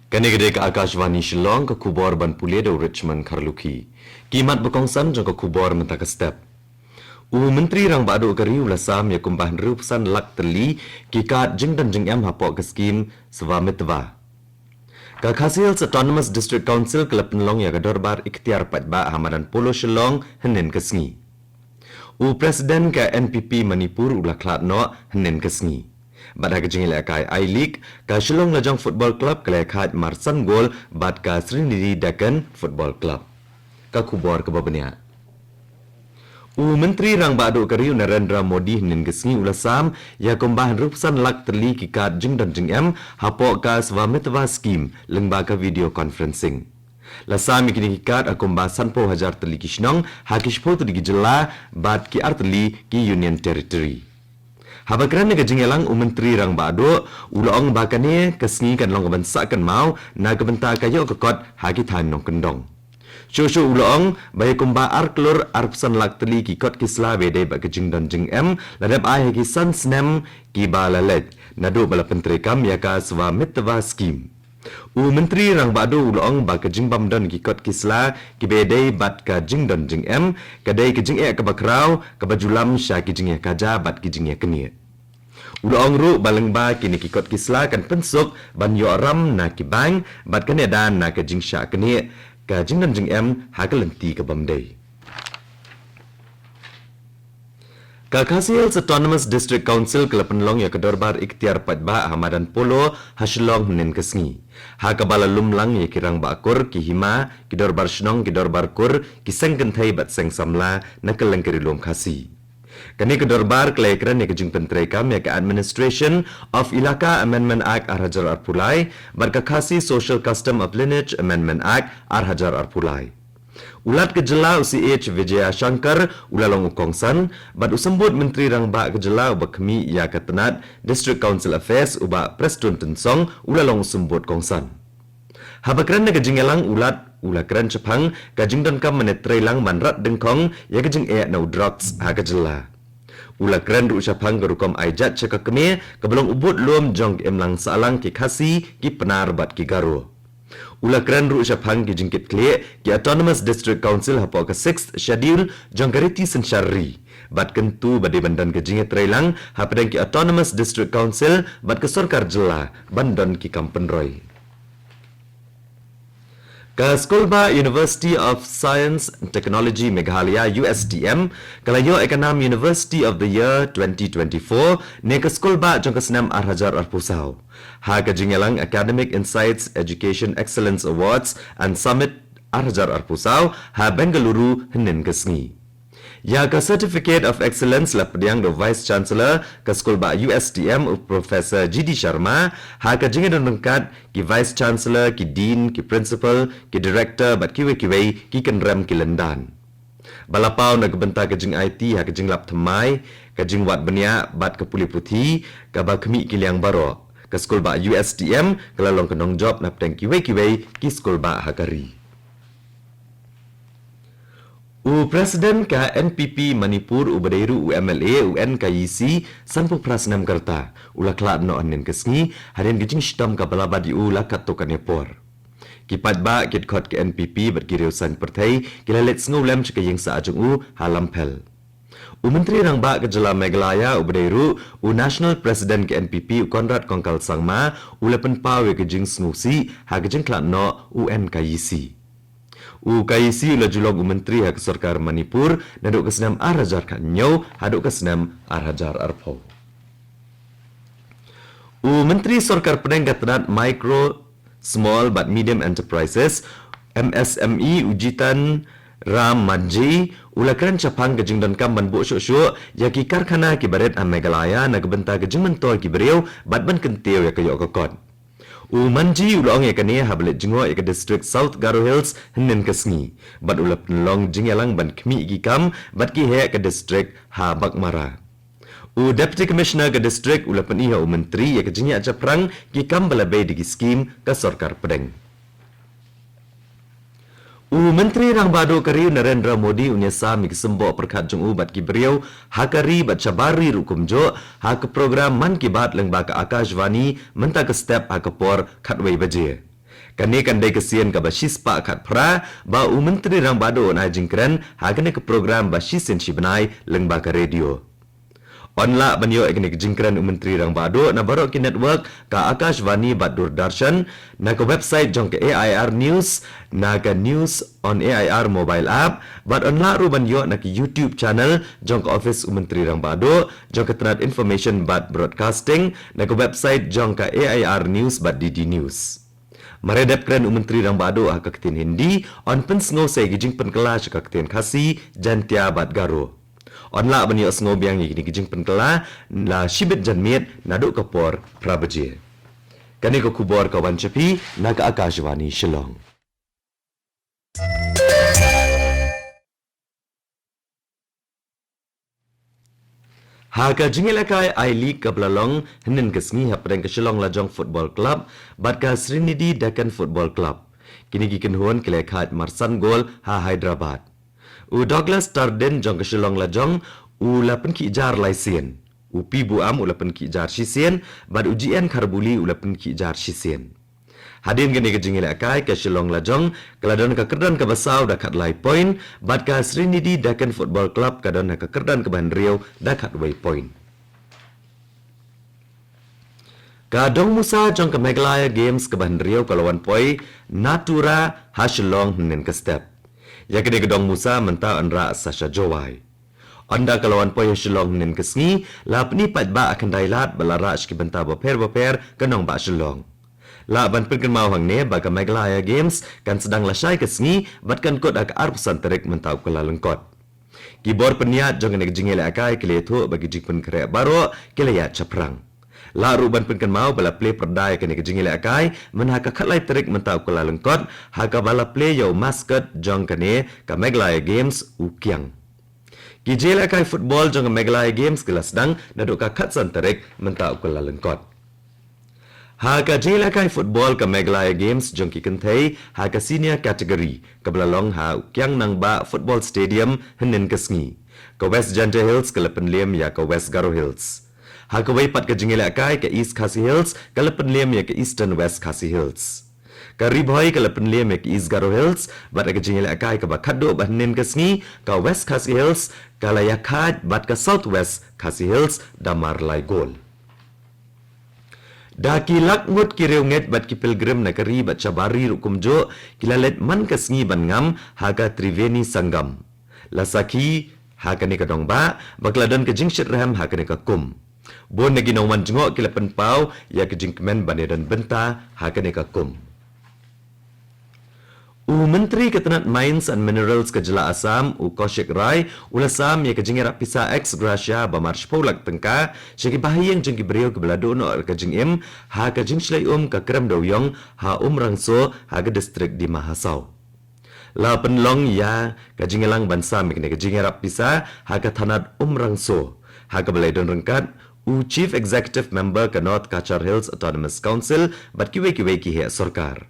Kanigde ke Akashvani Shillong ke kubor ban pulia do Richmond Karluki. Kimat berkongsan jang ke kubor mentaka step. Menteri rang badu ke riu lasam ya kumbah rupusan lak teli kikat jeng dan jeng em hapok ke skim sevamitva. Ke Khasi Autonomous District Council ke Penlong ya ke dorbar ikhtiar patba Hamadan Polo Shillong henin ke sengi. Presiden ke NPP Manipur ulah klat no henin ke sengi. Bada ke jengil akai I-League ke Shillong Lajang Football Club ke lekhat marsan gol bad ke Srindiri Deccan Football Club. Ke kubor ke babanya. Menteri rang badu ke riu Narendra Modi henin ke sengi ulasam ya kumbahan rupusan lak terli kikat jeng dan jeng em hapok ke swamitva skim lengba ke video conferencing. Lasam ikini kikat akumbah sanpo hajar terli kishnong hakishpo tu digijela bad ki arteli ki Union Territory. Habakran ke jengelang menteri rang badu ulong bakane ke sengi kan long kebansakan mau na kebenta kayo kekot hakitan nong kendong. Shosho ulong bayi kumba arklur arpsan lak teli ki kot kisla bede bak kejing dan jeng em ladap ai ki san snem ki balalet nadu bala pentrikam yaka swa mitwa skim. Menteri rang badu ulong bak kejing bam dan ki kot kisla ki bede bat ka jing dan jeng em kadai kejing e ka bakrau ka bajulam sya ki jing e kaja bat ki jing e kenia. Ulong ru baleng ba kini ki kot kisla kan pensuk ban yo ram na ki bang bat kene dan na kejing sya kenia ka jing dan jing em hakalenti ke bamdai. Ka Khasi Autonomous District Council ke Penlong ya ke dorbar ikhtiar patba Hamadan Polo Shillong henin ke sengi. Ha ka bala lumlang ya kirang bakur ki hima ki dorbar shnong ki dorbar kur ki sengkenthai bat seng samla na keleng keri lom Khasi. Kani ke dorbar kelekran ya ke jing pentrekam ya ke Administration of Ilaka Amendment Act Arhajar Arpulai bar ka Khasi Social Custom of Lineage Amendment Act Arhajar Arpulai. Ulat kejela UCH Vijaya Shankar ulalong ukongsan bad usambut menteri rang ba kejela ubakmi ya ketenat District Council Affairs uba Preston Tensong ulalong usambut kongsan. Habakran na kejingelang ulakran cepang kajing dan kam menetrelang manrat dengkong ya kejing na drugs ha kejela. Ulakran ru ucapang gerukom aijat cekak keme kebelong ubut lom jong emlang salang ki Khasi ki penar bat ki garu. Ulakran ru ucapang ki jingkit kle ki Autonomous District Council hapo ke 6th schedule jong kariti sensyari. Bat kentu bade bandan ke jinget trelang hapadang ki Autonomous District Council bat ke sorkar jela bandan ki kampenroy. Ke Sekolah University of Science and Technology Meghalaya USTM kalayo ekanam University of the Year 2024 ne ke sekolah jong kesenam Arhajar Arpusau. Ha ke jingelang Academic Insights Education Excellence Awards and Summit Arhajar Arpusau ha Bengaluru henin ke sengi. Ya ke Certificate of Excellence la pediang do Vice Chancellor ke sekolah USTM Professor GD Sharma ha ke jingan dengkat ki Vice Chancellor ki Dean ki Principal ki Director bat ki wekiwei ki kenrem ki lendan. Balapau na kebenta ke jing IT ha ke jing lap temai ke jing wat benia bat ke puli putih ke bakmi ki liang baro ke sekolah USTM ke lalong kenong job na pedang ki wekiwei ki sekolah hakari. Presiden ke NPP Manipur ubadairu UMLA UNKIC sanpo prasnam kerta ula klat no anin kesengi harian gijing shitam ka balabadi ula katokan epor. Kipat ba kit khot ke NPP berkiriu san pertai kilalet ngulem cika yang saajung halampel. Menteri rang ba ke Jela Meghalaya ubadairu National President ke NPP Konrad Kongkal Sangma ula penpawe gijing snusi ha gijing klat no UNKIC. KIC ula julong menteri hak sarkar Manipur naduk kesenam Arhajar Kanyau haduk kesenam Arhajar Arpo. Menteri sarkar penenggatanat Micro, Small but Medium Enterprises MSME Ujitan Ram Manji ulakran capang kejing dan kam ban bu syuk-syuk ya ki karkhana ki baret Meghalaya na kebenta kejing mentol ki beriau bat ban kenteu ya kayok kokot. Manji ulong ya kania hablet jengwa ya ke district South Garo Hills henin ke sengi. Bat ulap nlong jengyalang ban kemi ikam bat ki hek ke district ha bakmara. Deputy Commissioner ke district ulap iha menteri ya ke jengya caprang ki kam balabay digi skim ke sorkar pedeng. Menteri rang badu kariu Narendra Modi unyasa mi kesembo perkat jung bat ki beriau hakari bat cabari rukum jo ha ke program man ki bat leng ba ke Akashvani menta ke step ha ke por khatwei baje. Kani kandai kesian ka basis pak kat pra ba menteri rang bado na jingkren hakane ke program basis sen benai lengba ka radio. Onla banyo ekni jingkren menteri rang bado na barok ki network ka Akashvani Badur Darshan na ka website jong ka AIR News na ka news on AIR mobile app bat onla ru banyo na ki YouTube channel jong ka office menteri rang bado jong ka tenat information bat broadcasting na ka website jong ka AIR News bat DD News. Maredap kren menteri rang bado ka ketin Hindi on pensngo sai gijing penkela ka ketin Khasi jantia bat garo. Onla banyo sngo biang ni gijing penkela la shibit janmiet nadu kapor prabaje. Kani ko kubor kawan cepi na ka Akashvani Shillong. Haka jingelakai I League ka Blalong henen kesngi hapdeng ke Shillong Lajong Football Club bat ka Srinidhi Deccan Football Club. Kini gikin huan kelekat Marsan Gol ha Hyderabad. U Douglas Tarden jong ke Shillong Lajong u lapen ki jar laisien. U pi buam u lapen ki jar shisien bat ujian karbuli u lapen ki jar shisien. Hadin gini ke jingelakai ke Shillong Lajong keladon ka kerdan ke basau dakat lai point bat ka Srinidhi Deccan Football Club kadon ka kerdan ke Ban Riau dakat way point. Ka Dong Musa jong ke Meghalaya Games ke Ban Riau kalawan poi Natura ha Shillong nen ke step. Ya kini ke Dong Musa mentau anra Sasha Jowai. Anda kalawan poi Shillong nen ke sngi la pni pat ba akan dailat balara ki benta boper kenong ba Shillong. La ban perken mau hang ne ba ke Meghalaya Games kan sedang lasai ke sngi bat kan kot ak arpusan terik mentau ke lalengkot. Kibor peniat jong ne jingele akai keletu bagi jikpen kere baro kelaya caprang. La ruban penken mau bala play perdai kene ke jingile akai menhaka khatlai terik mentau kula lengkot haka bala play yo mascot jong kene ka Meghalaya Games ukiang. Ki jela akai football jong Meghalaya Games kelas dang naduk ka khatsan terik mentau kula lengkot. Haka jela akai football ka Meghalaya Games jong ki kentai haka senior category ka Blalong ha ukiang nang ba football stadium henen kesngi. Ka West Janta Hills ka Lepenliem ya ka West Garo Hills. Hakawai pat ke jingile akai ke East Khasi Hills ke Lepenliem ya ke Eastern West Khasi Hills. Ka Ribhoi ke Lepenliem ya ke East Garo Hills bat ke jingile akai ke Bakado bahnen ke sngi ka West Khasi Hills ka Layakat bat ke South West Khasi Hills damar lai gol. Daki lakngut ki reunget bat ki pilgrim na kari bat cabari rukumjo kilalet man ke sngi ban ngam haga Triveni Sangam. Lasaki hakane ka dongba bakladon ke jingshit ram hakane ka kum. Bon nagi nawan jengok kila penpau ya ke jingkemen banedan benta hakane ka kum. U Menteri Ketenat Mines and Minerals ke Jela Assam u Kaushik Rai ulasam ya ke jingerak pisa ex gracia ba march polak tengka syaki bahayang jengki beriau ke belado no ke jingim ha ke jingshlai ka krem doyong ha rangso ha ke distrik di Mahasau. La penlong ya ke jingelang bansam ke jingerak pisa ha ke tanat rangso ha ke belai don rengkat u Chief Executive Member ke North Kachar Hills Autonomous Council bat kiwe ki he sorkar.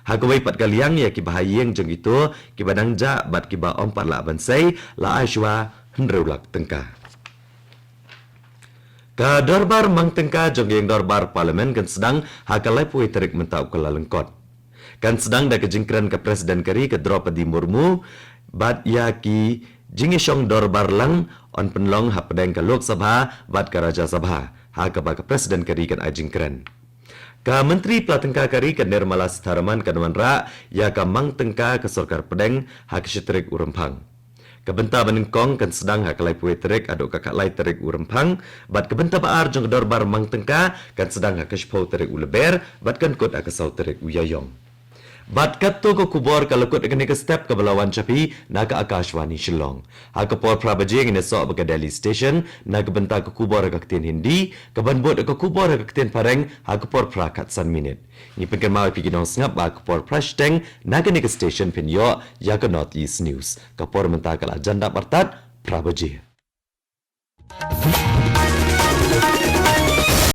Hagawai pat kaliang ya ki bahayeng jeng itu ki badang ja bat ki ba ompat la bansai la aishwa hendreulak tengka. Ka dorbar mang tengka jeng yang dorbar parlimen kan sedang hakalai puai terik mentau ke lalengkot. Kan sedang da ke jingkran ke Presiden Keri ke Draupadi Murmu bat ya ki jingisong dorbar lang on penlong hapdeng ke Lok Sabha bat ke Raja Sabha ha ke ba ke Presiden Keri kan ajingkran. Ka Menteri Pelatengka Kari ke Nirmala Sitharaman ke Nuanra ya ka mang tengka ke Sorkar Pedeng ha ke Syitrik Urempang. Kebenta Benengkong kan sedang ha kalai puai terik aduk kakak lai terik Urempang bat kebenta baar jong dorbar mang tengka kan sedang ha ke Shpau terik Uleber bat kan kot ha ke Sau terik Uyayong. Bat katto ko kubor ka lekut kene ke step ke belawan capi na ka Akashvani Shillong. Ha ke por prabaje ngene sok ke Delhi Station na ke benta ke kubor ka ketin Hindi, ke banbot ke kubor ka ketin Pareng ha ke por prakat san minit. Ni pengen mau pi ginong ngap ba ke por prashteng na kene ke station pin yo ya ke North East News. Ke por menta ka agenda partat prabaje.